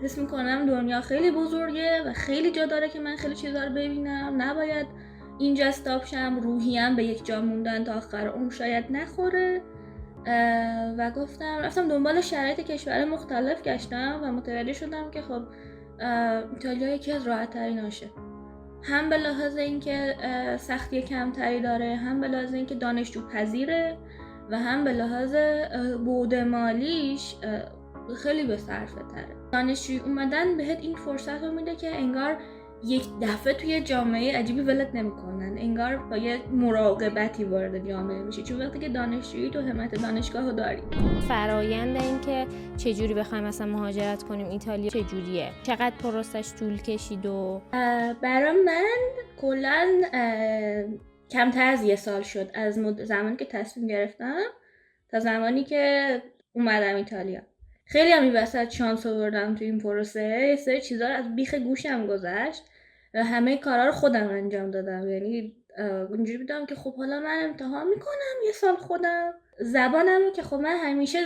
حس میکنم دنیا خیلی بزرگه و خیلی جا داره که من خیلی چیزا رو ببینم. نباید اینجا استاپ شم. روحیم به یک جا موندن تا آخر اون شاید نخوره. و گفتم رفتم دنبال شرایط کشور مختلف گشتم و متوجه شدم که خب ایتالیا یکی از راحت ترین هاشه، هم به لحاظ اینکه سختی کمتری داره، هم به لحاظ اینکه دانشجو پذیره و هم به لحاظ بود مالیش خیلی به صرفه تره. دانشجوی اومدن بهت این فرصت رو میده که انگار یک دفعه توی جامعه عجیبی ولت نمیکنن، انگار با یه مراقبتی وارد جامعه میشی، چون وقتی که دانشجویی تو همت دانشگاه رو داری. فرایند این که چجوری بخوایم مثلا مهاجرت کنیم ایتالیا چجوریه؟ چقدر پروسش طول کشید؟ و برای من کلا کمتر از یه سال شد از زمانی که تصمیم گرفتم تا زمانی که اومدم ایتالیا. خیلی هم این وسط شانس آوردم تو این پروسه، یه سری چیزا از بیخ گوشم گذشت و همه کارا رو خودم انجام دادم. یعنی اونجوری بودم که خب حالا من امتحان میکنم یه سال خودم. زبانم رو که خب من همیشه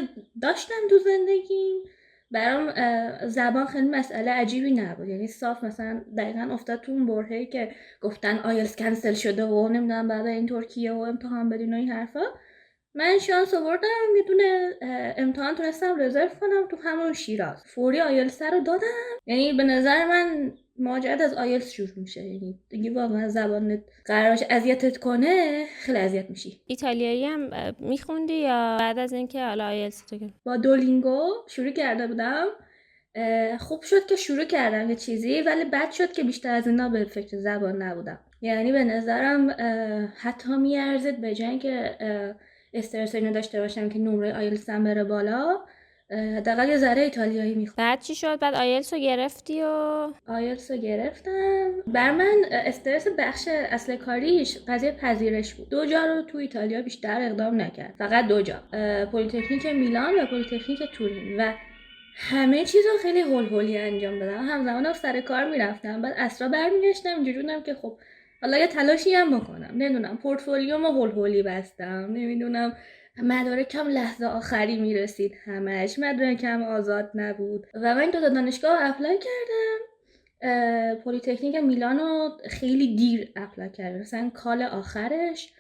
داشتم تو زندگیم، برام زبان خیلی مسئله عجیبی نبود. یعنی صاف مثلا دقیقا افتاد تو اون برهه‌ای که گفتن آیلتس کنسل شده و نمیدونم بعد این ترکیه و امتحان بدین و این حرفا. من شانس آوردم یه دونه امتحان تونستم رزرو کنم تو همون شیراز، فوری آیلتس رو دادم. یعنی به نظر من ماجرا از آیلتس شروع میشه. یعنی دیگه واقعا زبان قرار باشه اذیتت کنه خیلی اذیت میشی. ایتالیایی هم میخوندی یا بعد از اینکه حالا آیلتس تو با دولینگو شروع کرده بودم. خوب شد که شروع کردم یه چیزی، ولی بد شد که بیشتر از اینا به فکر زبان نبودم. یعنی به نظرم حتی میارزید به جای اینکه استرس اینو داشته باشم که نمره آیلتسم بره بالا، حداقل یه ذره ایتالیایی میخوام. بعد چی شد؟ بعد آیلتس رو گرفتی و آیلتس رو گرفتم. بر من استرس بخش اصل کاریش قضیه پذیرش بود. 2 جا رو تو ایتالیا بیشتر اقدام نکرد، فقط 2 جا، پلی‌تکنیک میلان و پلی‌تکنیک تورین، و همه چیزو خیلی هول انجام دادم. همزمان سر کار میرفتم، بعد عصرا برمیگشتم. اینجوری بودم که خب حالا یه تلاشی هم بکنم. نمیدونم پورتفولیومو هول بستم، نمیدونم مدارکم لحظه آخری میرسید، همش مدارکم آزاد نبود و من 2 تا دانشگاه اپلای کردم. پلی‌تکنیک میلانو خیلی دیر اپلای کردم، مثلا کال آخرش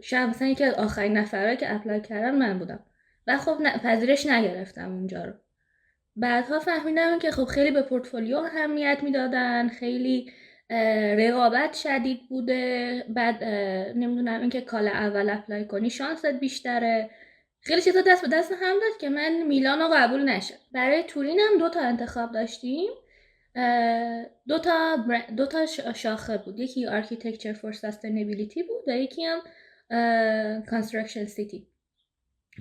شاید مثلا یکی از آخرین نفرایی که اپلای کردم من بودم و خب پذیرش نگرفتم اونجا رو. بعدها فهمیدم که خب خیلی به پورتفولیو اهمیت میدادن، خیلی رقابت شدید بوده. بعد نمیدونم اینکه کال اول اپلای کنی شانست بیشتره. خیلی چیزا دست به دست هم داد که من میلانو قبول نشد. برای تورینم 2 تا انتخاب داشتیم. 2 تا شاخه بود، یکی آرکیتکچر فور سستینبیلیتی بود و یکی هم کانستراکشن سیتی،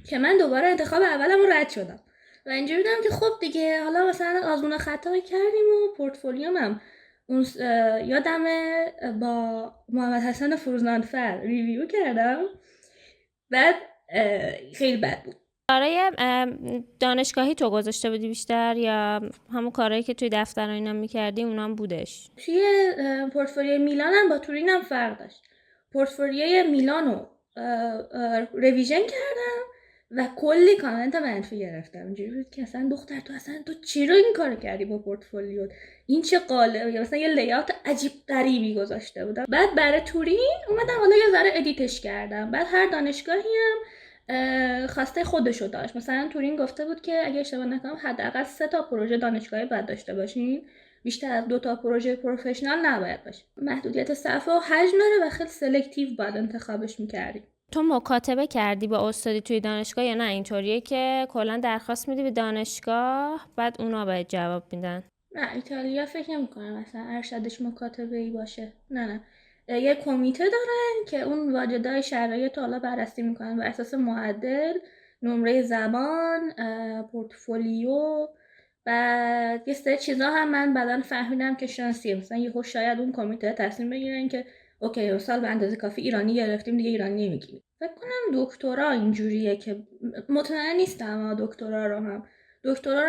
که من دوباره انتخاب اولم رو رد شدم و اینجوری بودم که خب دیگه حالا مثلا آزمون خطا کردیم و پورتفولیومم اون یادم با محمد حسن فروزاندفر ریویو کردم، بعد خیلی بد بود. کارای دانشگاهی تو گذاشته بودی بیشتر یا همون کارهایی که توی دفتر اینا میکردی اونا هم بودش؟ توی پورتفولیوی میلانم با تورینم فرق داشت. پورتفولیوی میلانو ریویژن کردم و کلی کامنت منفی گرفتم. اینجوری بود که اصلا دختر تو اصلا تو چرا این کارو کردی با پورتفولیو؟ این چه قالب، مثلا یه لیاوت عجیب غریبی گذاشته بودم. بعد برای تورین اومدم حالا یه ذره ادیتش کردم. بعد هر دانشگاهی هم خواسته خودشو داشت. مثلا تورین گفته بود که اگه اشتباه نکنم حداقل 3 تا پروژه دانشگاهی باید داشته باشین، بیشتر از 2 تا پروژه پروفشنال نباید باشه. محدودیت صفحه و حجم داره و خیلی سلکتیو باید انتخابش می‌کردی. تو مکاتبه کردی با استادی توی دانشگاه یا نه اینطوریه که کلا درخواست میدی به دانشگاه بعد اونا باید جواب میدن؟ نه ایتالیا فکر نمی‌کنم مثلا ارشدش مکاتبه‌ای باشه. نه یه کمیته دارن که اون واجدای شرایط رو حالا بررسی میکنن بر اساس معدل، نمره زبان، پورتفولیو. بعد یه سری چیزا هم من بعداً فهمیدم که شانسیه. مثلا یهو شاید اون کمیته تصمیم بگیرن که اوکی سال به اندازه کافی ایرانی گرفتیم دیگه ایرانی نمیگیریم. فکر کنم دکترا اینجوریه که مطمئن نیستم، اما دکترا رو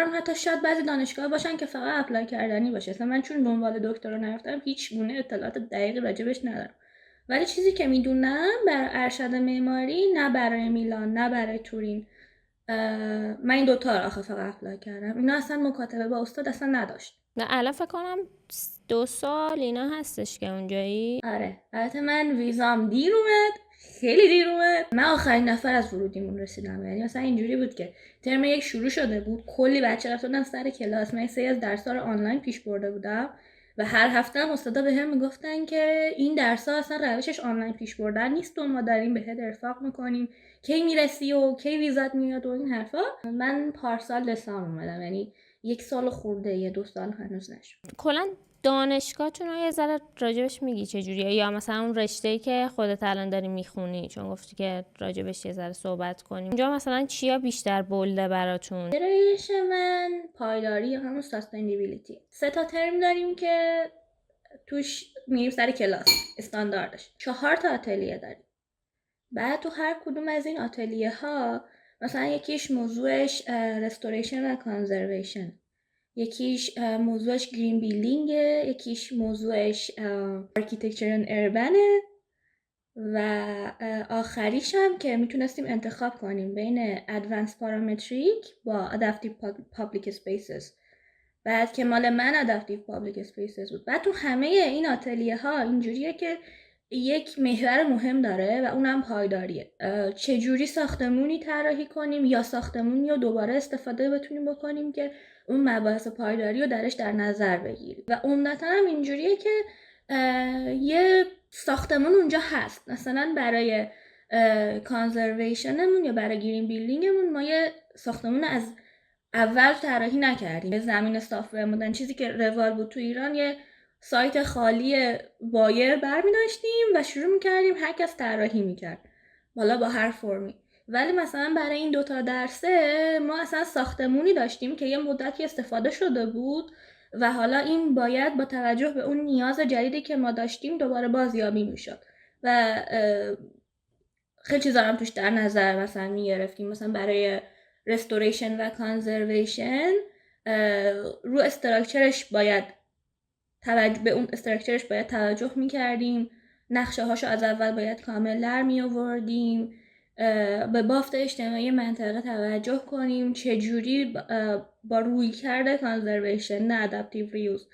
هم حتی شاید بعضی دانشگاه باشن که فقط اپلای کردنی باشه. مثلا من چون دنبال دکترا نرفتم هیچ گونه اطلاعات دقیق راجبش ندارم، ولی چیزی که میدونم برای ارشد معماری نه برای میلان نه برای تورین من این دوتا رو آخه فقط اپلای کردم. اینا اصلا مکاتبه با استاد اصلا نداشت. نه الان فکر کنم 2 سال اینا هستش که اونجایی. آره البته من ویزام دیر اومد، خیلی دیر اومد. من آخرین نفر از ورودیمون رسیدم. یعنی مثلا اینجوری بود که ترم 1 شروع شده بود، کلی بچه رفته بودن سر کلاس. من 3 از درس‌ها رو آنلاین پیش برده بودم و هر هفته هم استادا بهم میگفتن که این درس‌ها اصلا روشش آنلاین پیش بردن نیست و ما داریم بهت ارفاق میکنیم کی میرسی و کی ویزات میاد و این حرفا. من پارسال دسامبر اومدم، یعنی 1 سال خورده، 2 سال هنوز نشد. کلا دانشگاهتون رو یه ذره راجبش میگی چجوریه؟ یا مثلا اون رشته‌ای که خودت الان داری میخونی، چون گفتی که راجبش یه ذره صحبت کنیم. اونجا مثلا چیا بیشتر بولده براتون؟ گرایش من پایداری یا همون سستینبیلیتی. 3 تا ترم داریم که توش میریم سر کلاس استانداردش. 4 تا آتلیه داریم. بعد تو هر کدوم از این آتلیه ها مثلا یکیش موضوعش رستوریشن و کانزرویشن، یکیش موضوعش گرین بیلدینگه، یکیش موضوعش آرکیتکچر اند اربنه و آخریش هم که میتونستیم انتخاب کنیم بین ادوانس پارامتریک با ادپتیو پابلیک اسپیسز. بعد که مال من ادپتیو پابلیک اسپیسز بود. بعد تو همه این آتلیه ها اینجوریه که یک محور مهم داره و اونم پایداریه. چجوری ساختمونی طراحی کنیم یا ساختمونی رو دوباره استفاده بتونیم بکنیم که اون مباحث پایداری رو درش در نظر بگیریم. و عمدتاً هم اینجوریه که یه ساختمون اونجا هست، مثلا برای کانزرویشنمون یا برای گرین بیلدینگمون ما یه ساختمون از اول طراحی نکردیم، زمین صاف بموندن. چیزی که روال بود تو ایران یه سایت خالی بایر برمی داشتیم و شروع میکردیم هر کس طراحی میکرد، بالا با هر فرمی. ولی مثلا برای این 2 تا درسه ما اصلا ساختمونی داشتیم که یه مدتی استفاده شده بود و حالا این باید با توجه به اون نیاز جدیدی که ما داشتیم دوباره بازیابی میشد و خیلی چیزا هم توش در نظر مثلا میگرفتیم. مثلا برای رستوریشن و کانزرویشن رو استراکچرش باید به اون استراکچرش باید توجه میکردیم، نقشه هاشو از اول باید کامل در می آوردیم، به بافت اجتماعی منطقه توجه کنیم، چجوری با روی کرده کانزرویشن نه ادپتیو ریوز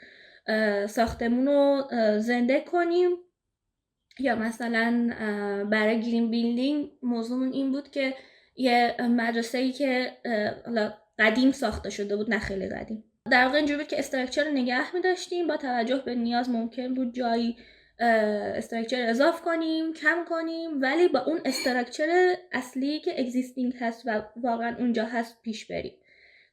ساختمون رو زنده کنیم. یا مثلا برای گرین بیلدینگ موضوع این بود که یه مدرسه‌ای که قدیم ساخته شده بود، نه خیلی قدیم، در واقع اینجوری بود که استراکچر رو نگه می‌داشتیم، با توجه به نیاز ممکن بود جایی استراکچر اضاف کنیم، کم کنیم، ولی با اون استراکچر اصلی که اگزیستینگ هست و واقعا اونجا هست پیش بریم.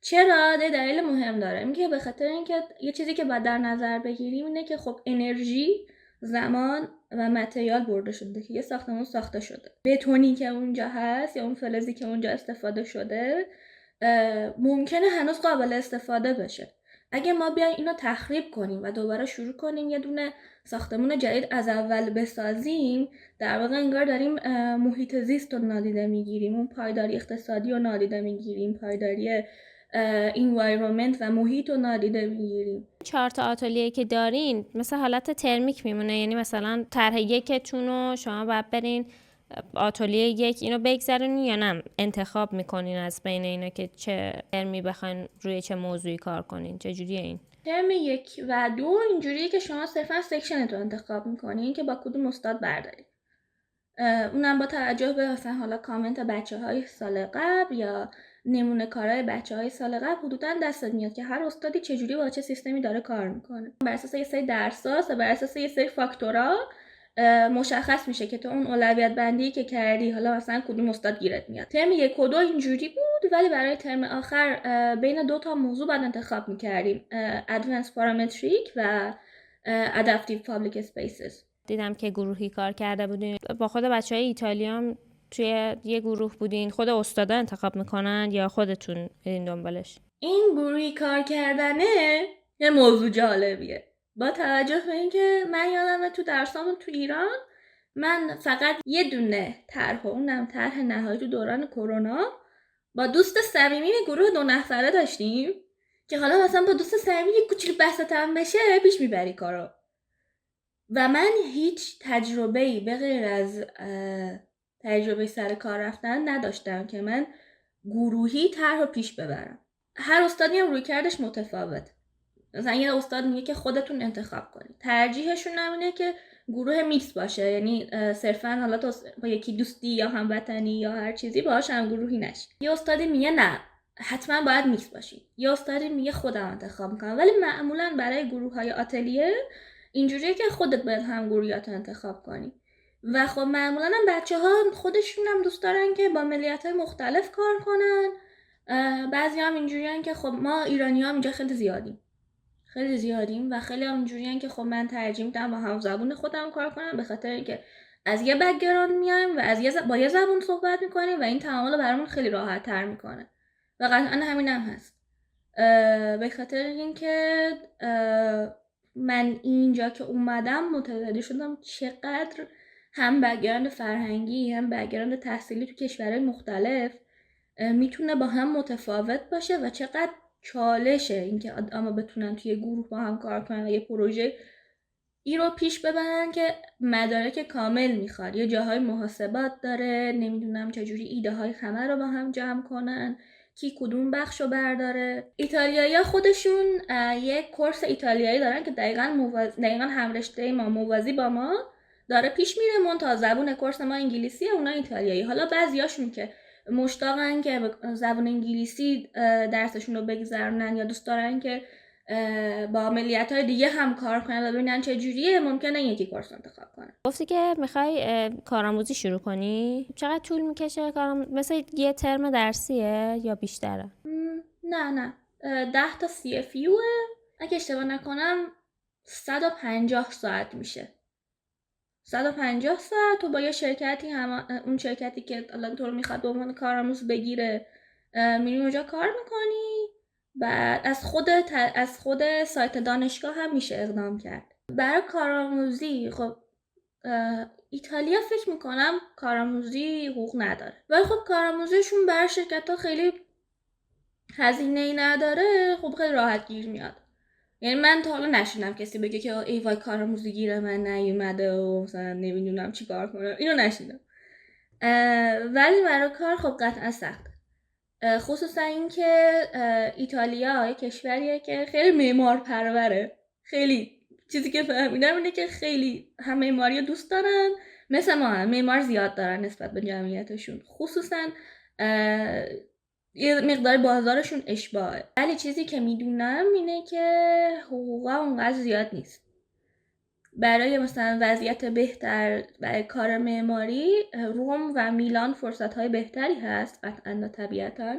چرا؟ دلیل مهم داره. میگه به خاطر اینکه یه چیزی که باید در نظر بگیریم اینه که خب انرژی، زمان و متریال برده شده که یه ساختمون ساخته شده. بتونی که اونجا هست یا اون فلزی که اونجا استفاده شده ممکنه هنوز قابل استفاده بشه. اگه ما بیایم اینو تخریب کنیم و دوباره شروع کنیم یه دونه ساختمون جدید از اول بسازیم، در واقع انگار داریم محیط زیست رو نادیده میگیریم، اون پایداری اقتصادی رو نادیده میگیریم، پایداری environment و محیط رو نادیده میگیریم. 4 تا آتلیه که دارین مثلا حالت ترمیک میمونه؟ یعنی مثلا طرح یکتون رو شما باید برین آتلیه 1 اینو بگذرونین یا نه انتخاب میکنین از بین اینا که چه ترمی بخواین روی چه موضوعی کار کنین؟ چجوریه این؟ ترم 1 و 2 اینجوریه که شما صرفا سکشن رو انتخاب میکنین که با کدوم استاد بردارید. اونم با توجه به مثلا حالا کامنت بچه‌های سال قبل یا نمونه کارهای بچه‌های سال قبل حدوداً دستت میاد که هر استادی چجوری با چه سیستمی داره کار میکنه. بر اساس یه سری درس‌ها و بر اساس یه سری فاکتورها مشخص میشه که تو اون اولویت بندی که کردی حالا مثلا کدوم استاد گیرت میاد. ترم 1 و 2 اینجوری بود، ولی برای ترم آخر بین 2 تا موضوع بعد انتخاب میکردیم، ادوانس پارامتریک و ادپتیو پابلیک اسپیسز. دیدم که گروهی کار کرده بودین با خود بچهای ایتالیا هم توی یه گروه بودین. خود استادا انتخاب میکنن یا خودتون این دنبالش؟ این گروهی کار کردنه یه موضوع جالبیه. با توجه به اینکه من یادمه تو درسامون تو ایران من فقط یه دونه طرح، اونم طرح نهایی تو دوران کرونا، با دوست صمیمی گروه 2 نفره داشتیم که حالا مثلا با دوست صمیمی یه کوچولو بحثتم بشه پیش میبری کارو. و من هیچ تجربه‌ای به غیر از تجربه سر کار رفتن نداشتم که من گروهی طرح رو پیش ببرن. هر استادی هم روی کردش متفاوت. مثلا یه استاد میگه که خودتون انتخاب کنید. ترجیحشون اینه که گروه میکس باشه، یعنی صرفا حالا تو با یکی دوستی یا هموطنی یا هر چیزی باهاش هم گروهی نشی. یه استادی میگه نه حتما باید میکس باشید. یه استادی میگه خودم انتخاب میکنم. ولی معمولا برای گروه‌های آتلیه اینجوریه که خودت باید هم گروهیات انتخاب کنی. و خب معمولا هم بچه‌ها خودشون هم دوست دارن که با ملیت‌های مختلف کار کنن. بعضی هم اینجوریان که خب ما ایرانی‌ها اینجا خیلی زیادیم و خیلی هم اینجوریان که خب من ترجیح میدم با هم زبون خودم کار کنم، به خاطر اینکه از یه بک‌گراند میایم و با یه زبون صحبت میکنیم و این تعامل برامون خیلی راحت تر میکنه و قطعا همین هم هست. به خاطر اینکه من اینجا که اومدم متوجه شدم چقدر هم بک‌گراند فرهنگی هم بک‌گراند تحصیلی تو کشورهای مختلف میتونه با هم متفاوت باشه و چقدر چالشه اینکه آدما بتونن توی گروه با هم کار کنن و یه پروژه ای رو پیش ببرن که مدارک کامل میخواد. یه جاهای محاسبات داره، نمیدونم چجوری ایده های همه رو با هم جمع کنن، کی کدوم بخش رو برداره. ایتالیایی‌ها خودشون یه کورس ایتالیایی دارن که دقیقاً همرشته ما موازی با ما داره پیش میره، منتها زبون کورس ما انگلیسیه، اونا ایتالیایی. حالا بعضیاشون که مشتاقن که زبان انگلیسی درسشون رو بگذرونن یا دوست دارن که با ملیت‌های دیگه هم کار کنن و ببینن چه جوریه، ممکنه یکی کورس انتخاب کنن. گفتی که میخوای کارآموزی شروع کنی، چقدر طول میکشه مثل یه ترم درسیه یا بیشتره؟ نه 10 تا CFU اگه اشتباه نکنم 150 ساعت میشه. 150 ساعت تو با یه شرکتی اون شرکتی که الان تو رو میخواد به عنوان کارآموز بگیره میری اونجا کار میکنی. بعد از خود سایت دانشگاه هم میشه اقدام کرد برای کارآموزی. خب ایتالیا فکر میکنم کارآموزی حقوق نداره، ولی خب کارآموزیشون برای شرکت ها خیلی هزینه‌ای نداره، خب خیلی راحت گیر میاد. یعنی من تا حالا نشیدم کسی بگه که ای وای کارآموزی گیر من نیومده و مثلا نمیدونم چی کار کنم، اینو نشیدم. ولی برای کار خب قطعا سخته، خصوصا اینکه ایتالیا یک کشوریه که خیلی معمار پروره. خیلی چیزی که فهمیدم اینه که خیلی هم معماری دوست دارن، مثل ما هم معمار زیاد دارن نسبت به جمعیتشون، خصوصا یه مقدار بازارشون اشباهه. ولی چیزی که میدونم اینه که حقوقا اونقدر زیاد نیست. برای مثلا وضعیت بهتر برای کار معماری روم و میلان فرصت‌های بهتری هست قطعاً و طبیعتاً،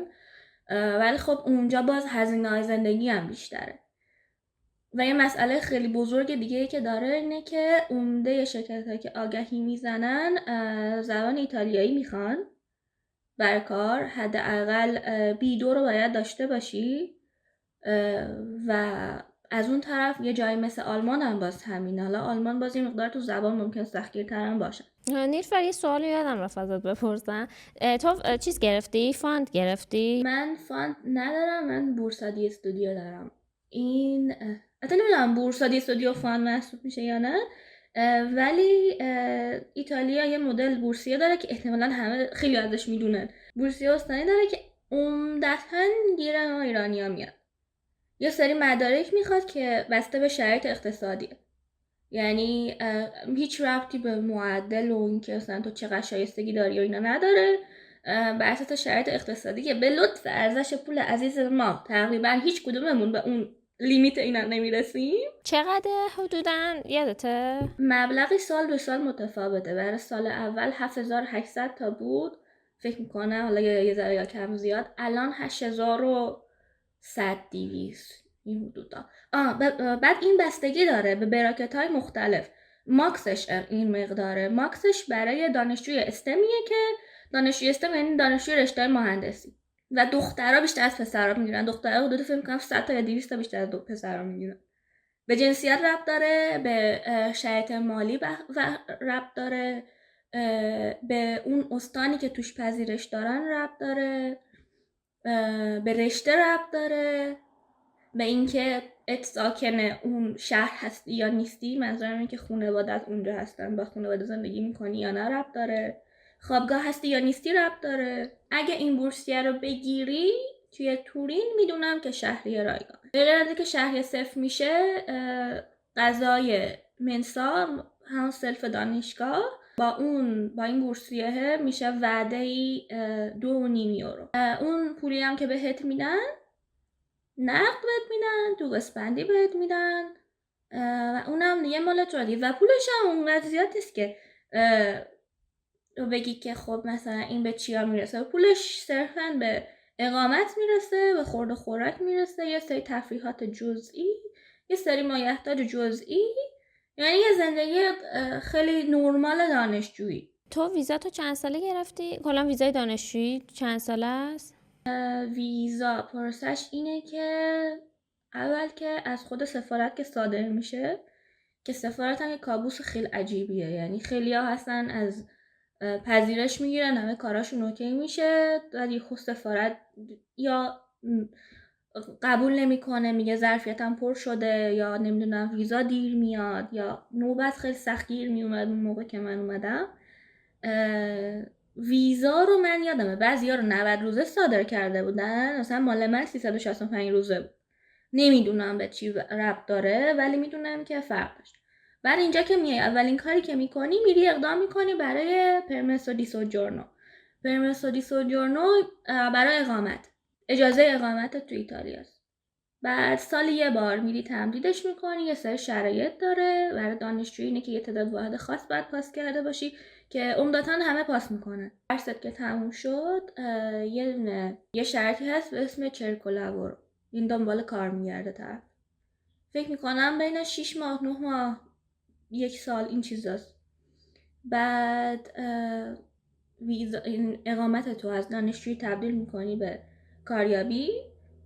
ولی خب اونجا باز هزینه‌های زندگی هم بیشتره. و یه مسئله خیلی بزرگ دیگه که داره اینه که عمده شرکت‌هایی که آگهی میزنن زبان ایتالیایی میخوان برای کار، حداقل B2 رو باید داشته باشی. و از اون طرف یه جایی مثل آلمان هم باز همین. حالا آلمان باز یه مقدار تو زبان ممکن سختگیرتر هم باشه. نیلوفر یه سوالی یادم رفت ازت بپرسم، تو چیز گرفتی؟ فاند گرفتی؟ من فاند ندارم، من بورسادی استودیو دارم. این حتی نمیدونم بورسادی استودیو فاند محسوب میشه یا نه، ولی ایتالیا یه مدل بورسیه داره که احتمالاً همه خیلی ازش میدونن. بورسیه استانی داره که عمدتاً گیر ما ایرانی‌ها میاد. یه سری مدارک میخواد که بسته به شرایط اقتصادیه، یعنی هیچ ربطی به معدل و اینکه مثلا تو چقدر شایستگی داری و اینا نداره. بر اساس شرایط اقتصادی که به لطف ارزش پول عزیز ما تقریبا هیچ کدوممون به اون لیمیت اینا نمیرسیم. چقدر حدوداً یادته؟ مبلغی سال به سال متفاوته. برای سال اول 7800 تا بود فکر میکنم، حالا یه ذره یا کم زیاد. الان 8100 این حدودا. بعد این بستگی داره به براکت‌های مختلف. ماکسش این مقداره. ماکسش برای دانشجوی استمیه که دانشجوی استم یعنی دانشجوی رشته مهندسی و دخترها بیشتر از پسرها میگیرن. دخترها حدود فکر می‌کنم 100 تا یا 200 تا بیشتر از پسرها میگیرن. به جنسیت ربط داره، به شرایط مالی ربط داره، به اون استانی که توش پذیرش دارن ربط داره، به رشته ربط داره، به اینکه ساکن اون شهر هستی یا نیستی. منظورم اینه که خانواده‌ات اونجا هستن، با خانواده زندگی میکنی یا نه ربط داره. خوابگاه هستی یا نیستی ربط داره. اگه این بورسیه رو بگیری توی تورین میدونم که شهریه رایگان. به غیر از اینکه شهریه صفر میشه، غذای منسا همون سلف دانشگاه با این بورسیه میشه وعده 2.5 یورو. اون پولی هم که بهت میدن نقد بهت میدن، تو قسپندی بهت میدن و اونم یه مال تو دیگه و پولش هم اونقدر زیاد نیست که بگی که خب مثلا این به چیا میرسه. پولش صرفاً به اقامت میرسه، به خورد و خوراک میرسه، یه سری تفریحات جزئی، یه سری مایحتاج جزئی، یعنی یه زندگی خیلی نرمال دانشجویی. تو ویزا تو چند ساله گرفتی؟ کلا ویزای دانشجویی چند ساله است؟ ویزا پروسش اینه که اول که از خود سفارت که صادر میشه، که سفارت هم یه کابوس خیلی عجیبیه، یعنی خیلی ها هستن از پذیرش میگیرن، همه کاراشون اوکی میشه، ولی خود سفارت یا قبول نمیکنه، میگه ظرفیتم پر شده، یا نمیدونم ویزا دیر میاد، یا نوبت خیلی سختگیر میومد اون موقع که من اومدم. ویزا رو من یادمه بعضیا رو 90 روزه صادر کرده بودن، مثلا مال من 365 روزه بود. نمیدونم به چی ربط داره، ولی میدونم که فرق داشت. بعد اینجا که میای اولین کاری که میکنی میری اقدام میکنی برای پرمسو دی سوجورنو. پرمسو دی سوجورنو برای اقامت، اجازه اقامت تو ایتالیاست. بعد سالی یه بار میری تمدیدش میکنی، یه سری شرایط داره برای دانشجویی، اینه که یه تعداد واحد خاص باید پاس کرده باشی که عمدتاً همه پاس میکنن. درست که تموم شد یه شرطی هست به اسم چرکولاورو، این دنبال کار میگرده طرف. فکر میکنم بین 6 ماه 9 ماه 1 سال این چیزاست. بعد ویزا این اقامت تو از دانشجویی تبدیل میکنی به کاریابی.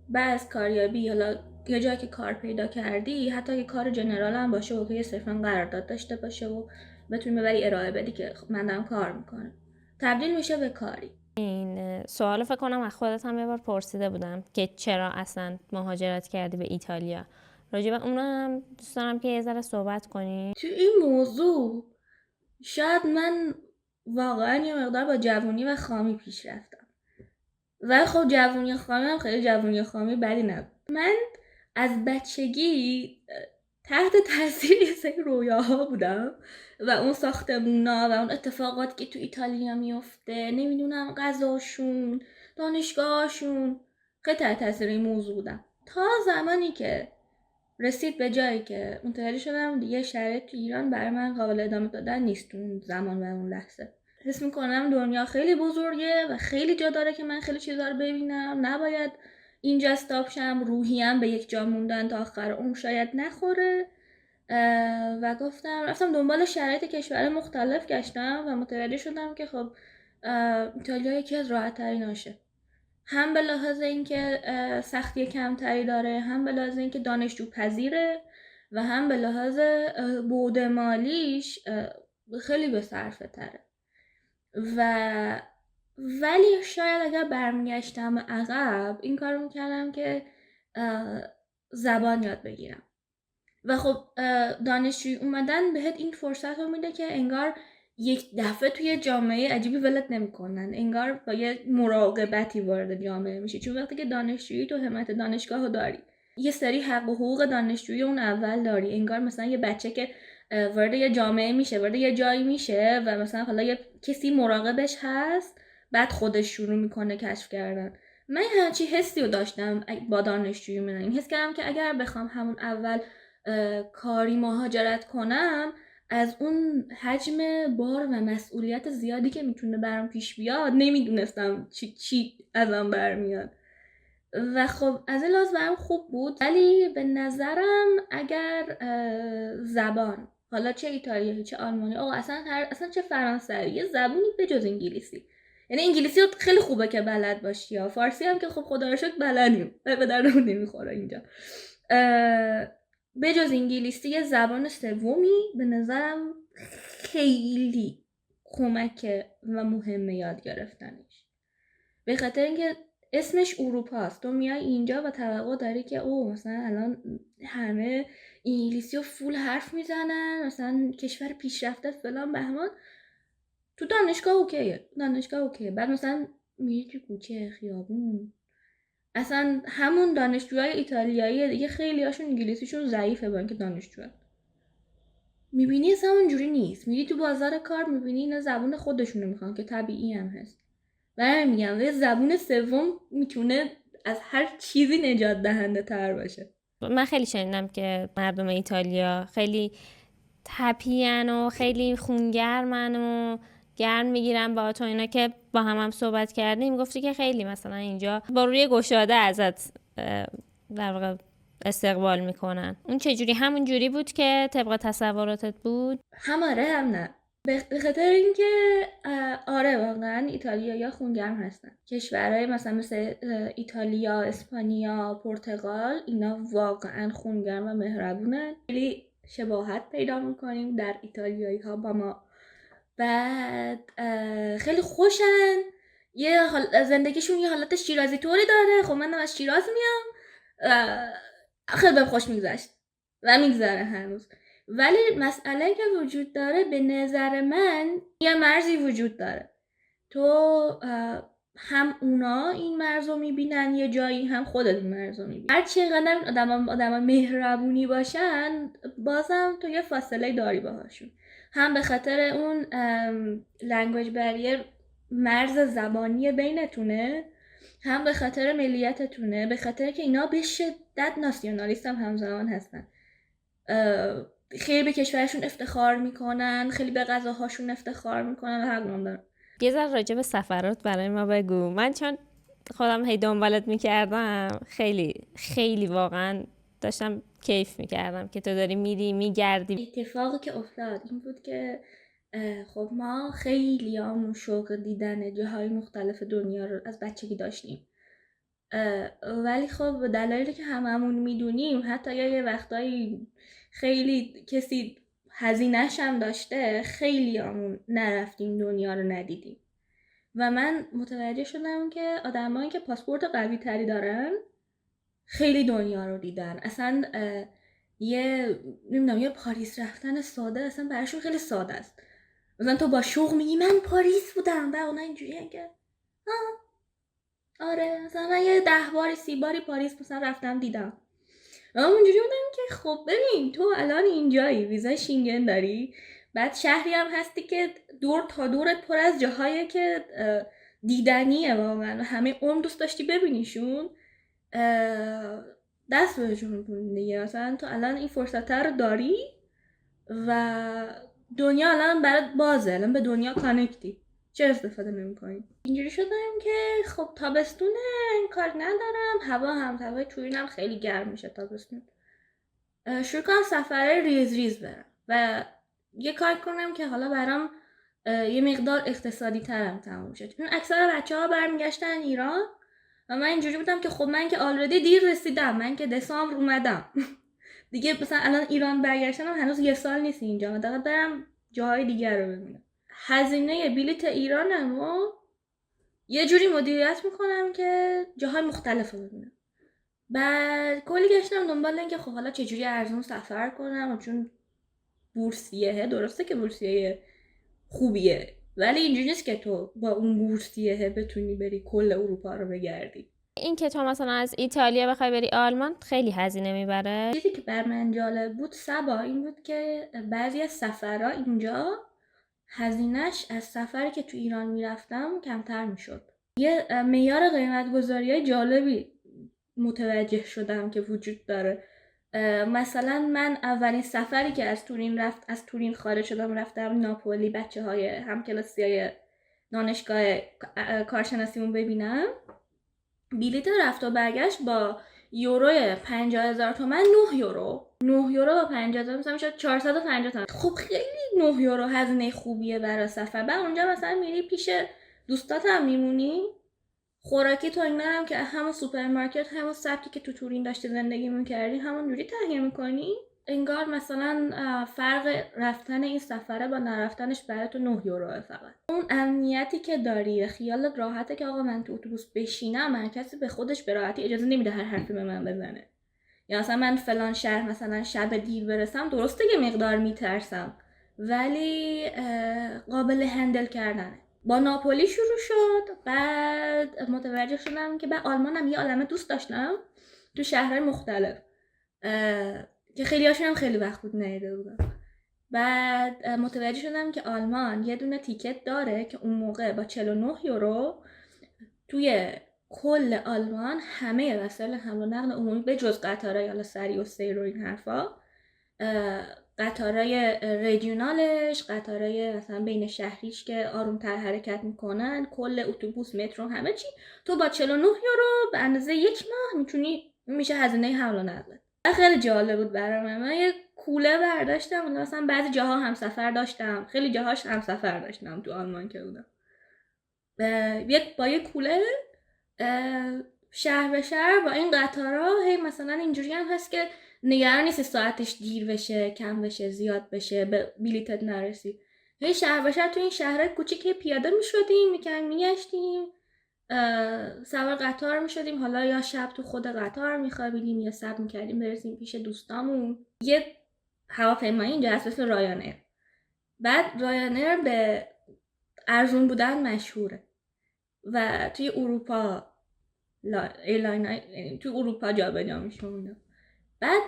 بعد از کاریابی حالا یه جایی که کار پیدا کردی، حتی اگه کار جنرال هم باشه و که صرفا قرارداد داشته باشه و بتونی ببری ارائه بدی که من دارم کار میکنم، تبدیل میشه به کاری. این سوال فکر کنم از خودت هم یه بار پرسیده بودم که چرا اصلا مهاجرت کردی به ایتالیا. راجع به اونم دوست دارم که یه ذره صحبت کنی. تو این موضوع شاید من واقعا یه مقدار با جوونی و خامی پیش رفتم، و خب جوونی خامی هم خیلی جوونی خامی بدی نبود. من از بچگی تحت تاثیر یه سری رویاها بودم و اون ساختمونا و اون اتفاقات که تو ایتالیا میفته، نمیدونم غذاشون، دانشگاهشون، خیلی تحت تاثیر این موضوع بودم تا زمانی که رسید به جایی که متوجه شدم دیگه شرایط تو ایران برای من قابل ادامه دادن نیست. اون زمان و اون لحظه حس میکنم دنیا خیلی بزرگه و خیلی جا داره که من خیلی چیزا رو ببینم، نباید اینجا استاپ شم، روحیم به یک جا موندن تا آخر عمر شاید نخوره. و گفتم رفتم دنبال شرایط کشور مختلف گشتم و متوجه شدم که خب ایتالیا یکی از راحت تریناشه، هم به لحاظ اینکه سختی کمتری داره، هم به لحاظ اینکه دانشجو پذیره، و هم به لحاظ بعد مالیش خیلی به صرفه تره. ولی شاید اگر برمیگشتم عقب این کارو میکردم که زبان یاد بگیرم. و خب دانشجوی اومدن بهت این فرصت رو میده که انگار یک دفعه توی جامعه عجیبی ولت نمیکنن، انگار با یه مراقبتی وارد جامعه میشی، چون وقتی که دانشجویی تو همت دانشگاه رو داری، یه سری حق و حقوق دانشجویی اون اول داری، انگار مثلا یه بچه که وارد یه جامعه میشه، وارد یه جایی میشه و مثلا حالا یه کسی مراقبش هست، بعد خودش شروع میکنه کشف کردن. من همچی حسی رو داشتم با دانشجویی من، این حس کردم که اگر بخوام همون اول کاری مهاجرت کنم، از اون حجم بار و مسئولیت زیادی که میتونه برام پیش بیاد نمیدونستم چی ازم برمیاد. و خب از این لحاظ برام خوب بود، ولی به نظرم اگر زبان، حالا چه ایتالیایی چه آلمانی، اصلا چه فرانسوی، یه زبونی به جز انگلیسی، یعنی انگلیسی رو خیلی خوبه که بلد باشی، یا فارسی هم که خب خدا رو شکر بلدیم، به دردمون نمیخوره اینجا. به جز انگلیسی یه زبان سومی به نظرم خیلی کمک و مهمه یاد گرفتنش، به خاطر اینکه اسمش اروپاست. تو میای اینجا و توقع داری که او مثلا الان همه انگلیسی رو فول حرف میزنن، مثلا کشور پیشرفته فلان بهمان. تو دانشگاه اوکیه، بعد مثلا میری تو کوچه خیابون، اصلا همون دانشجوهای ایتالیایی دیگه خیلی هاشون انگلیسیشون ضعیفه با اینکه دانشجو، میبینی اصلا اونجوری نیست. میری تو بازار کار میبینی اینا زبون خودشونو میخوان که طبیعی هم هست. برای میگم یه زبون سوم میتونه از هر چیزی نجات دهنده تر باشه. من خیلی شنیدم که مردم ایتالیا خیلی تپین و خیلی خونگرمن و گرم میگیرن با تو. اینا که با هم صحبت کردیم گفتی که خیلی مثلا اینجا با روی گشاده ازت در واقع استقبال میکنن. اون چجوری همون جوری بود که طبق تصوراتت بود؟ هم آره هم نه. به خاطر اینکه آره واقعا ایتالیایی‌ها خونگرم هستن. کشورهای مثل ایتالیا، اسپانیا، پرتغال اینا واقعا خونگرم و مهربونن. خیلی شباهت پیدا میکنیم در ایتالیایی‌ها با ما. بعد خیلی خوشن، زندگیشون یه حالت شیرازی طوری داره. خب منم از شیراز میام، خیلی بهم خوش میگذشت و میگذره هنوز. ولی مسئله که وجود داره به نظر من یه مرزی وجود داره. تو هم اونا این مرزو میبینن یه جایی، هم خودت این مرزو میبینی. هر چقدر آدم مهربونی باشن بازم تو یه فاصله داری باهاشون. هم به خاطر اون لنگویج بریر، مرز زبانی بینتونه، هم به خاطر ملیتتونه، به خاطر که اینا به شدت ناسیونالیست هم همزمان هستن. خیلی به کشورشون افتخار میکنن، خیلی به غذاهاشون افتخار میکنن و حق دارن. یه ذره راجع به سفرات برای ما بگو. من چون خودم هی دنبالت میکردم خیلی خیلی واقعا داشتم کیف میکردم که تو داری میری میگردی. اتفاقی که افتاد این بود که خب ما خیلی همون شوق دیدن جاهای مختلف دنیا رو از بچگی داشتیم، ولی خب به دلایلی که هممون میدونیم، حتی یه وقتایی خیلی کسی هزینه‌ش هم داشته، خیلی همون نرفتیم دنیا رو ندیدیم. و من متوجه شدم که آدمایی که پاسپورت قوی تری دارن خیلی دنیا رو دیدن. اصلا یه پاریس رفتن ساده اصلا براشون خیلی ساده است. مثلا تو با شوق میگی من پاریس بودم و اونا اینجوریه که آره مثلا من یه 10 باری 30 باری پاریس مثلا رفتم دیدم. من اونجوری بودم که خب ببین تو الان اینجایی، ویزای شینگن داری، بعد شهری هم هستی که دور تا دورت پر از جاهایی که دیدنیه واقعا و همه عمر دوست داشتی ببینیشون، دست بهشون کن دیگه. مثلا تو الان این فرصت رو داری و دنیا الان برات بازه، الان به دنیا کانکتی، چه استفاده نمی‌کنی؟ اینجوری شدم که خب تابستونه این کار ندارم، هوای تورینم خیلی گرم میشه تابستون، شروع کنم سفرهای ریز برم و یه کار کنم که حالا برام یه مقدار اقتصادی ترم تموم شد. چون اکثر بچه‌ها برمیگشتن ایران و من اینجوری بودم که خب من که آلردی دیر رسیدم، من که دسامبر اومدم دیگه مثلا الان ایران برگشتنم هنوز یه سال نیست اینجا، مثلا برم جاهای دیگر رو ببینم. هزینه بلیت ایرانم و یه جوری مدیریت میکنم که جاهای مختلف رو ببینم. بعد کلی گشتم دنبال این که خب حالا چجوری ارزون سفر کنم، و چون بورسیه، درسته که بورسیه خوبیه ولی اینجوری نیست که تو با اون بورسیه بتونی بری کل اروپا رو بگردی. این که تو مثلا از ایتالیا بخوای بری آلمان خیلی هزینه میبره. چیزی که بر من جالب بود سبا این بود که بعضی از سفرها اینجا هزینه‌اش از سفری که تو ایران میرفتم کمتر میشد. یه معیار قیمت گذاری جالبی متوجه شدم که وجود داره. مثلا من اولین سفری که از تورین خارج شدم رفتم ناپولی بچه‌های همکلاسیای دانشگاه کارشناسیمون ببینم، بلیت رفت و برگشت با یورو 50,000 تومان 9 یورو با 50,000 مثلا میشد 450 تومان. خب خیلی 9 یورو هزینه خوبیه برای سفر. بعد اونجا مثلا میری پیش دوستات هم میمونی، خوراکی تو اینا هم که همون سوپرمارکت همون سبکی که تو تورین داشتی زندگی میکردی همون جوری تهیه میکنی. انگار مثلا فرق رفتن این سفره با نرفتنش برای تو 9 یوروه فقط. اون امنیتی که داری، خیالت راحته که آقا من تو اتوبوس بشینم، من کسی به خودش به راحتی اجازه نمیده هر حرفی به من بزنه. یا مثلا من فلان شهر مثلا شب دیر برسم، درسته یه مقدار میترسم ولی قابل هندل کردنه. با ناپولی شروع شد، بعد متوجه شدم که بعد آلمان هم یه عالمه دوست داشتم تو شهرهای مختلف که خیلی هاشون هم خیلی وقت بود ندیده بودم. بعد متوجه شدم که آلمان یه دونه تیکت داره که اون موقع با 49 یورو توی کل آلمان همه وسایل حمل و نقل عمومی به جز قطارهای حالا سری و سیر و این حرفا، قطارهای رژیونالش، قطارهای مثلا بین شهریش که آرومتر حرکت میکنن، کل اتوبوس، مترو، همه چی تو با 49 یورو به اندازه یک ماه میشه هزینه حمل و نقل. خیلی جالب بود برای من یه کوله برداشتم، مثلا بعضی جاها همسفر داشتم، خیلی جاهاش همسفر داشتم تو آلمان که بودم. با یه کوله شهر به شهر با این قطارها، هی مثلا اینجوری هم هست که نگران نیستی ساعتش دیر بشه، کم بشه، زیاد بشه، به بلیتت نرسی. هی شهر به شهر تو این شهرهای کوچیک پیاده میشدیم، میگشتیم، سوار قطار میشدیم، حالا یا شب تو خود قطار میخوابیدیم یا صبر میکردیم برسیم پیش دوستامون. یه هواپیمایی اینجا هست مثل رایانر. بعد رایانر به ارزون بودن مشهوره و توی اروپا ایرلاین تو اروپا جابجا میشه. بعد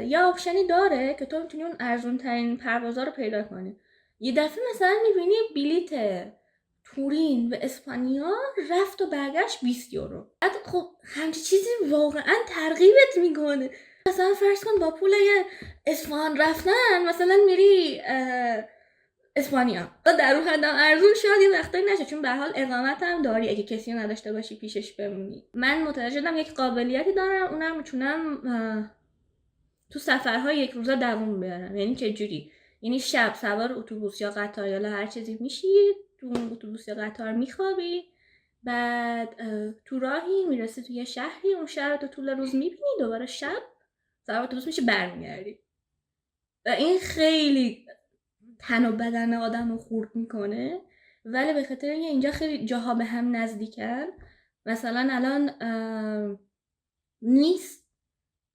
یه آپشنی داره که تو میتونی اون ارزون ترین پروازا رو پیدا کنی. یه دفعه مثلا میبینی بلیت تورین به اسپانیا رفت و برگشت 20 یورو. بعد خب همچی چیزی واقعا ترغیبت میکنه. مثلا فرض کن با پول اصفهان رفتن مثلا میری اسپانیا، در اون حد ارزون شد یه وقتایی نشه، چون به حال اقامت هم داری اگه کسی نداشته باشی پیشش بمونی. من متوجه شدم یک قابلیتی دارم، اونم میتونم تو سفرهای یک روزه دوام بیارم. یعنی چه جوری؟ یعنی شب سوار اتوبوس یا قطار یا هر چیزی میشی، تو اون اتوبوس یا قطار میخوابی، بعد تو راهی میرسی تو یه شهری، اون شهر تو طول روز میبینی، دوباره شب سوار اتوبوس میشی برمیگردی. و این خیلی تن و بدن آدم رو خورد میکنه، ولی به خاطر اینجا خیلی جاها به هم نزدیکن. مثلا الان نیس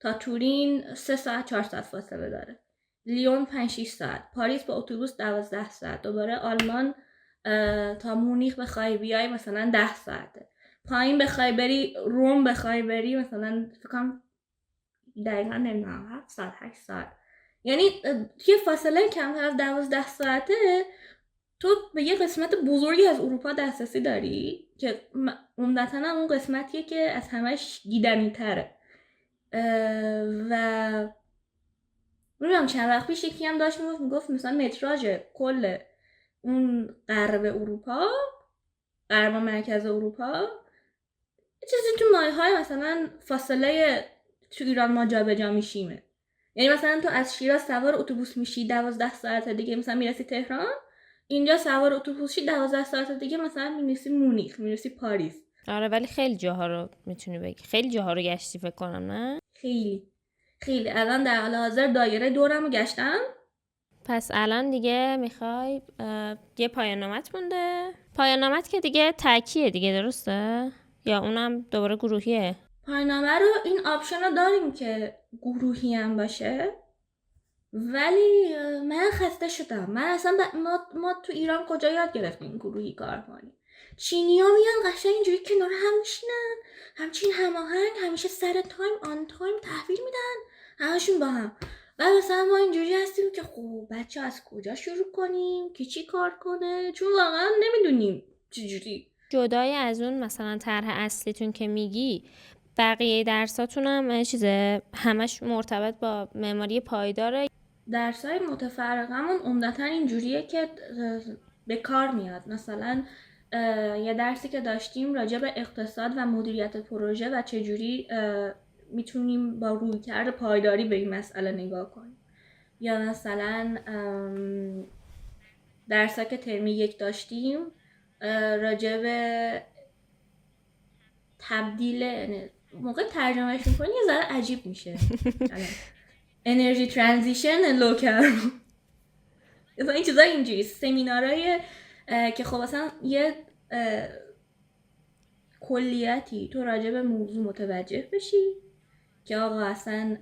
تا تورین 3 ساعت 4 ساعت فاصله داره، لیون 5-6 ساعت، پاریس با اتوبوس 12 ساعت، دوباره آلمان تا مونیخ بخوای بیای مثلا 10 ساعته، پایین بخوای بری روم بخوای بری مثلا فکر کنم دقیقا نمیدونم 7 ساعت 8 ساعت. یعنی توی فاصله کمتر از 12 ساعته تو به یه قسمت بزرگی از اروپا دسترسی داری که عمدتاً اون قسمتیه که از همش دیدنی تره. و نمیدونم چند وقت پیش یکی هم داشت میگفت مثلا متراژ کل اون غرب اروپا، غرب مرکز اروپا، چیزی تو مایه‌های مثلا فاصله تو ایران ما جابجا میشیمه. یعنی مثلا تو از شیراز سوار اتوبوس میشی 12 ساعت دیگه مثلا میرسی تهران، اینجا سوار اتوبوس شی 12 ساعت دیگه مثلا میرسی مونیخ، میرسی پاریس. آره ولی خیلی جاها رو میتونی بگی، خیلی جاها رو گشتی فکر کنم، نه؟ خیلی الان در حال حاضر دایره دورم رو گشتم. پس الان دیگه میخوای یه پایان نامت مونده. پایان نامت که دیگه تکیه دیگه، درسته؟ یا اونم دوباره گروهیه؟ پایان‌نامه رو این آپشن رو داریم که گروهی هم باشه، ولی من خسته شدم. من اصلا ما تو ایران کجا یاد گرفتیم گروهی کار کنیم؟ چینی ها میان قشنگ اینجوری کنار هم میشینن، همچین هماهنگ، همیشه سر تایم، آن تایم تحویل میدن همشون با هم. و مثلا ما اینجوری هستیم که خب بچه از کجا شروع کنیم که چی کار کنه، چون واقعا نمیدونیم چجوری. جدای از اون مثلا طرح اصلیتون که میگی، بقیه درساتون هم چیزه همش مرتبط با معماری پایداره؟ درسای متفرقمون عمدتاً اینجوریه که به کار میاد. مثلا یه درسی که داشتیم راجع به اقتصاد و مدیریت پروژه و چجوری میتونیم با رویکرد پایداری به این مسئله نگاه کنیم. یا مثلا درسا که ترمی 1 داشتیم راجع به تبدیل، موقع ترجمهش میکنی یه ذره عجیب میشه انرژی ترانزیشن لو کربن، مثلا این چیزا اینجوری سمینارهای که خب مثلا یه کلیتی تو راجع به موضوع متوجه بشی که آقا اصلا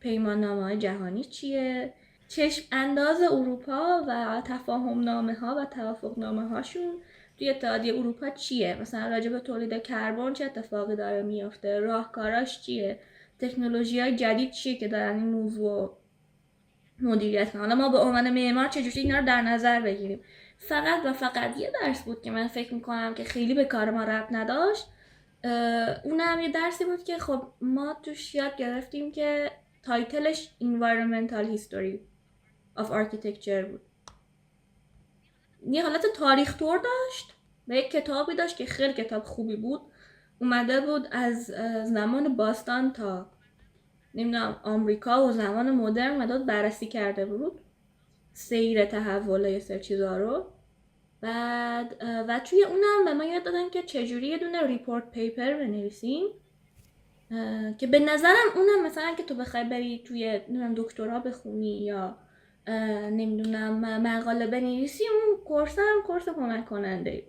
پیمان‌نامه‌های جهانی چیه، چشم انداز اروپا و تفاهم نامه ها و توافق نامه هاشون توی اتحادیه اروپا چیه؟ مثلا راجع به تولید کربن چه اتفاقی داره میافته؟ راهکاراش چیه؟ تکنولوژی‌های جدید چیه که دارن این موضوع مدیریت کنن؟ حالا ما به عنوان معمار چجوری اینا رو در نظر بگیریم؟ فقط و فقط یه درس بود که من فکر میکنم که خیلی به کار ما ربط نداشت. اونم یه درسی بود که خب ما توش یاد گرفتیم که تایتلش Environmental History of Architecture بود. یه حالت تاریخ طور داشت و یک کتابی داشت که خیلی کتاب خوبی بود. اومده بود از زمان باستان تا نمیدونم آمریکا و زمان مدرن اومده بود بررسی کرده بود سیر تحول یه سر چیزا رو. بعد و توی اونم به ما یاد دادن که چجوری یه دونه ریپورت پیپر بنویسیم که به نظرم اونم مثلا که تو بخوای بری توی دکترا بخونی یا نمیدونم مقاله بنویسی، اون کورس هم کورس کمک کننده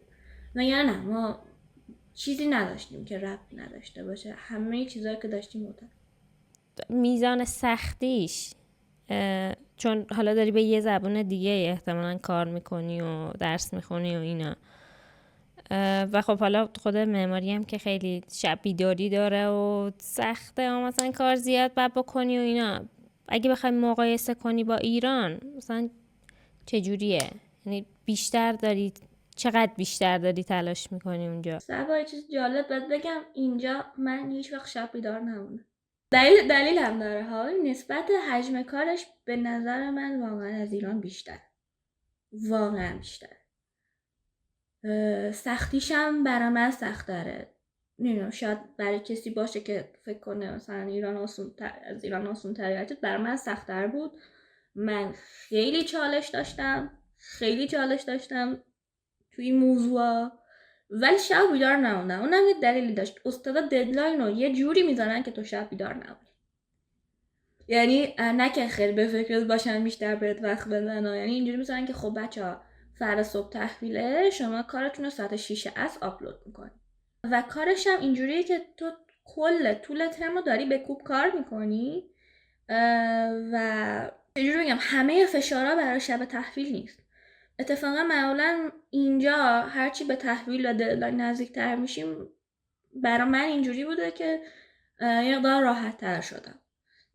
و یا نه ما چیزی نداشتیم که ربط نداشته باشه، همه چیزایی که داشتیم متفاوت. میزان سختیش چون حالا داری به یه زبون دیگه احتمالاً کار میکنی و درس میخونی و اینا و خب حالا خود معماری هم که خیلی شب بیداری داره و سخته و مثلا کار زیاد باید بکنی و اینا، اگه بخوای مقایسه کنی با ایران مثلا چجوریه؟ یعنی چقدر بیشتر داری تلاش میکنی اونجا؟ صبا یه چیز جالب باید بگم، اینجا من هیچ وقت شب بیدار نمونم. دلیل هم داره ها. نسبت حجم کارش به نظر من واقعا از ایران بیشتر، واقعا بیشتر. سختیش هم برای من سخت داره. نمیدونم شاید برای کسی باشه که فکر کنه مثلا از ایران آسون تر، برای من سخت تر بود. من خیلی چالش داشتم توی این موضوع، ولی شب بیدار نموندم. اونم یه دلیلی داشت، استادا ددلاین رو یه جوری میزنن که تو شب بیدار نمونی. یعنی نه که خیلی به فکرت باشن بیشتر بهت وقت بدن، یعنی اینجوری میزنن که خب بچه‌ها فردا صبح تحویله، شما کارتون رو ساعت 6 عصر آپلود میکنی و کارش هم اینجوریه که تو کل طول ترم رو داری به کوب کار میکنی و اینجوری بگم همه فشارها برای شب تحویل نیست. اتفاقا معمولا اینجا هرچی به تحویل و ددلاین نزدیکتر میشیم، برای من اینجوری بوده که یه مقدار راحت تر شدم،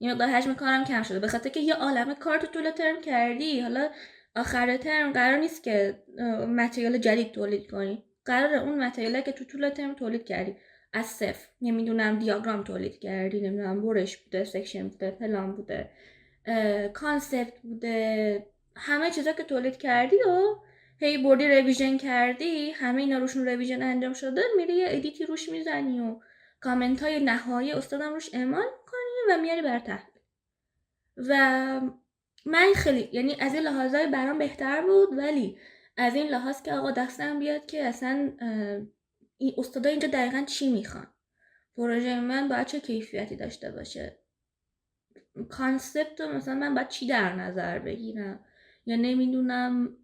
یه مقدار حجم کارم کم شده، به خاطر که یه عالمه کار تو طول ترم کردی. حالا آخر ترم قرار نیست که متریال جدید تولید کنی، قراره اون متریالی که تو طول ترم تولید کردی از صفر، نمیدونم دیاگرام تولید کردی، نمیدونم برش بوده، سکشن بوده، پلان بوده، کانسپت بوده، همه چیزا که تولید کردی و هی بردی رویژن کردی، همه اینا روشون رویژن انجام شده، میری یه ادیتی روش میزنی و کامنت های نهایی استادم روش اعمال میکنی و میاری بر تحویل. و من خیلی یعنی از این لحاظای برام بهتر بود، ولی از این لحاظ که آقا دستم بیاد که اصلا این استادا اینجا دقیقا چی میخوان، پروژه من باید چه کیفیتی داشته باشه، کانسپت مثلا من باید چی در نظر بگیرم، یا نمیدونم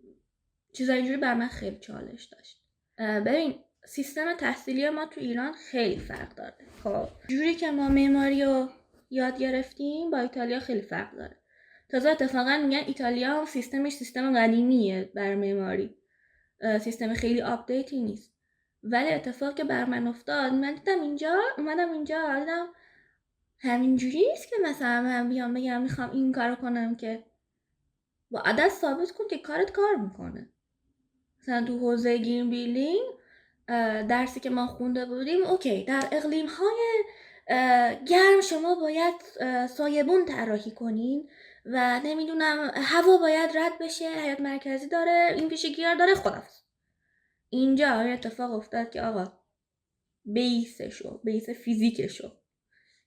چیزای اینجوری بر من خیلی چالش داشت. ببین سیستم تحصیلی ما تو ایران خیلی فرق داره. خب جوری که ما معماری رو یاد گرفتیم با ایتالیا خیلی فرق داره. تازه اتفاقا میگن ایتالیا هم سیستمش سیستم قدیمیه بر معماری، سیستم خیلی آپدیتی نیست. ولی اتفاقی که بر من افتاد، من دیدم اومدم اینجا دیدم همینجوری نیست که مثلا من بیام بگم میخوام این کارو کنم که با عدد ثابت کن که کارت کار میکنه. مثلا تو حوزه گرین بیلدینگ درسی که ما خونده بودیم، اوکی در اقلیم های گرم شما باید سایبون طراحی کنین و نمیدونم هوا باید رد بشه، حیاط مرکزی داره، این پیشگیار داره، خداحافظ. اینجا این اتفاق افتاد که آقا بیس فیزیکشو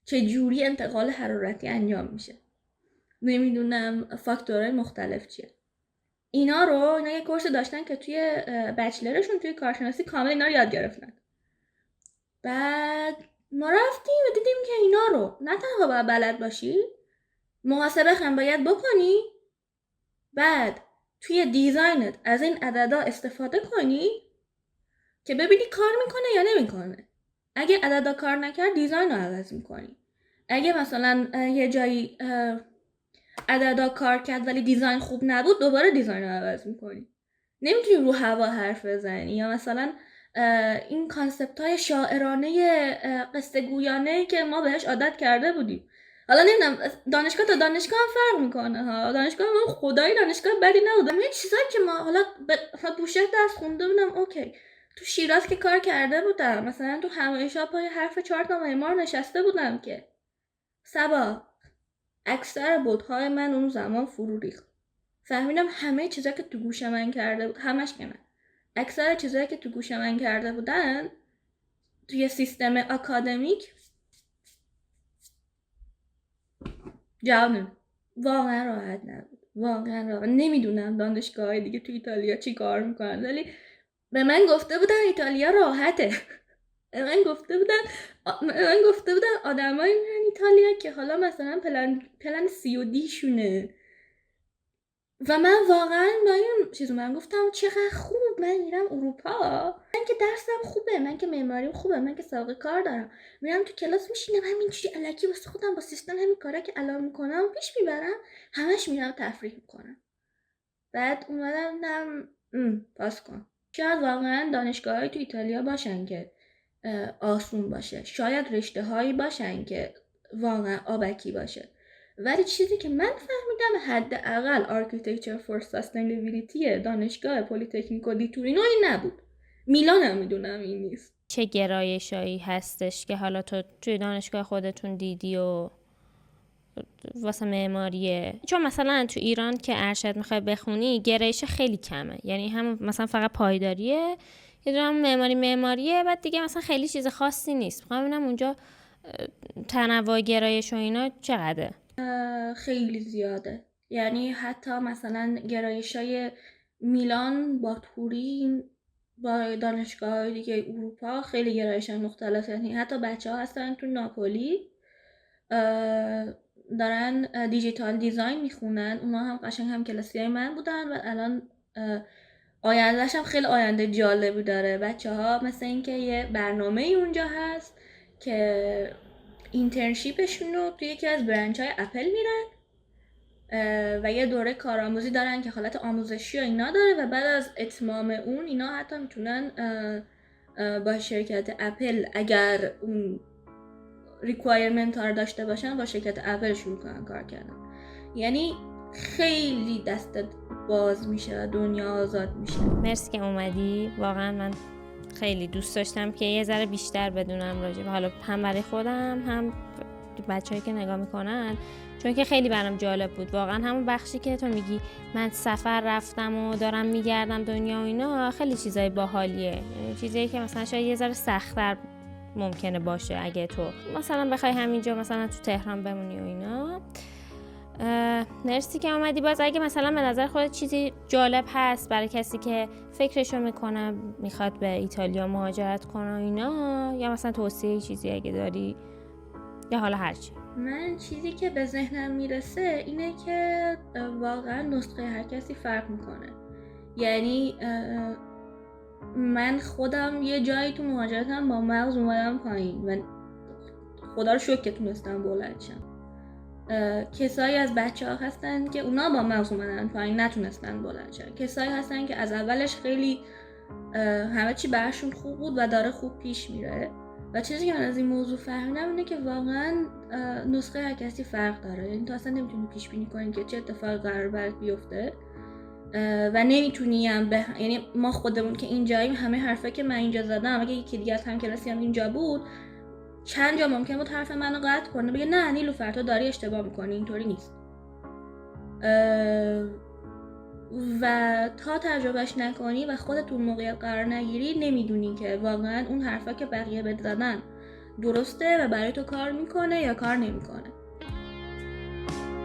چه جوری انتقال حرارتی انجام میشه، نمیدونم فاکتورهای مختلف چیه، اینا یه کورس داشتن که توی بچلرشون توی کارشناسی کامل اینا رو یاد گرفتن. بعد ما رفتیم و دیدیم که اینا رو نه تنها باید بلد باشی، محاسبه هم باید بکنی، بعد توی دیزاینت از این عددا استفاده کنی که ببینی کار میکنه یا نمیکنه. اگه عددا کار نکرد دیزاین رو عوض میکنی. اگه مثلا یه جایی عددا کار کرد ولی دیزاین خوب نبود، دوباره دیزاین رو عوض میکنی. نمیتونی رو هوا حرف بزنی. یا مثلا این کانسپت های شاعرانه قصه گویانه که ما بهش عادت کرده بودیم. حالا نمیدونم دانشگاه تا دانشگاه هم فرق میکنه ها. دانشگاه ما خدایی دانشگاه بدی نبود. همه چیزایی که ما حالا بوشهر درس خونده بودم اوکی، تو شیراز که کار کرده بودم، مثلا تو همایشا پای حرف 4 تا معمار نشسته بودم که صبا اکثر بوت‌های من اون زمان فرو ریخت. فهمیدم همه چیزایی که تو گوش من کرده بود، همش که نه، اکثر چیزایی که تو گوش من کرده بودن توی سیستم اکادمیک جواب نمید. واقعا راحت نبود. واقعا راحت. نمیدونم دانشگاه دیگه تو ایتالیا چی کار میکنن، ولی به من گفته بودن ایتالیا راحته. به من گفته بودن آدمایی میرن ایتالیا که حالا مثلا پلن COD شونه. و من واقعا با این چیزو من گفتم چقدر خوب، من میرم اروپا، من که درسم خوبه، من که معماریم خوبه، من که سابقه کار دارم، میرم تو کلاس میشینم همینجوری الکی واسه خودم با سیستم همین کارا که الان میکنم پیش میبرم، همش میرم تفریح میکنم. بعد اومدم پاس کن. شاید واقعا دانشگاه‌های تو ایتالیا باشن که آسون باشه، شاید رشته هایی باشن که واقعا آبکی باشه، ولی چیزی که من فهمیدم حداقل آرکیتکچر فور سستینبیلیتی دانشگاه پلی‌تکنیکو دی تورینو این نبود. میلان هم میدونم این نیست. چه گرایشایی هستش که حالا تو توی دانشگاه خودتون دیدی و واسه معماریه؟ چون مثلا تو ایران که ارشد میخوای بخونی گرایش خیلی کمه، یعنی هم مثلا فقط پایداریه، یه دونه هم معماریه، بعد دیگه مثلا خیلی چیز خاصی نیست. میخوام ببینم اونجا تنوع گرایش و اینا چقدره؟ خیلی زیاده. یعنی حتی مثلا گرایشای میلان با تورین با دانشگاه دیگه اروپا خیلی گرایش مختلفه. یعنی حتی بچه ها هستن تو ناپولی دارن دیجیتال دیزاین میخونن، اونا هم قشنگ هم کلاسی های من بودن و الان آیندهش هم خیلی آینده جالبی داره. بچه ها مثل این که یه برنامه اونجا هست که اینترنشیپشون رو توی یکی از برنچ های اپل میرن و یه دوره کارآموزی دارن که حالت آموزشی و اینا داره و بعد از اتمام اون اینا حتی میتونن با شرکت اپل اگر اون ریکوایرمنت ها رو داشته باشن با شرکت اپل شروع کنن کار کردن. یعنی خیلی دستت باز میشه و دنیا آزاد میشه. مرسی که اومدی. واقعا من خیلی دوست داشتم که یه ذره بیشتر بدونم راجع به حالا هم برای خودم هم بچه‌ای که نگاه میکنن، چون که خیلی برام جالب بود. واقعا همون بخشی که تو میگی من سفر رفتم و دارم میگردم دنیا و اینا، خیلی چیزای باحالیه. یعنی چیزایی که مثلا شاید یه ذره سخت‌تر ممکنه باشه اگه تو مثلا بخوای همینجا مثلا تو تهران بمونی و اینا. مرسی که اومدی. باز اگه مثلا به نظر خودت چیزی جالب هست برای کسی که فکرشو میکنه میخواد به ایتالیا مهاجرت کنه و اینا، یا مثلا توصیه چیزی اگه داری یا حالا هرچی. من چیزی که به ذهنم میرسه اینه که واقعا نسخه هر کسی فرق میکنه. یعنی من خودم یه جایی تو مهاجرتم با مغز اومدم پایین و خدا رو شکر که تونستم بلند شم. کسایی از بچه ها هستن که اونا با مغز اومدن پایین نتونستن بلند شن. کسایی هستن که از اولش خیلی همه چی برشون خوب بود و داره خوب پیش میره. و چیزی که من از این موضوع فهمیدم اینه که واقعا نسخه هر کسی فرق داره. یعنی تو اصلا نمیتونی پیش بینی کنی که چه اتفاقی قرار برات بیفته و نمیتونی هم یعنی ما خودمون که اینجاییم همه حرفا که من اینجا زدم اگه یکی دیگه از همکلاسی هم اینجا بود چند جا ممکن بود حرف منو قطع کنه، بگه نه نیلوفر تو داری اشتباه میکنی، اینطوری نیست. و تا تجربهش نکنی و خودت اون موقعیت قرار نگیری نمیدونی که واقعا اون حرفا که بقیه بهت زدن درسته و برای تو کار میکنه یا کار نمیکنه.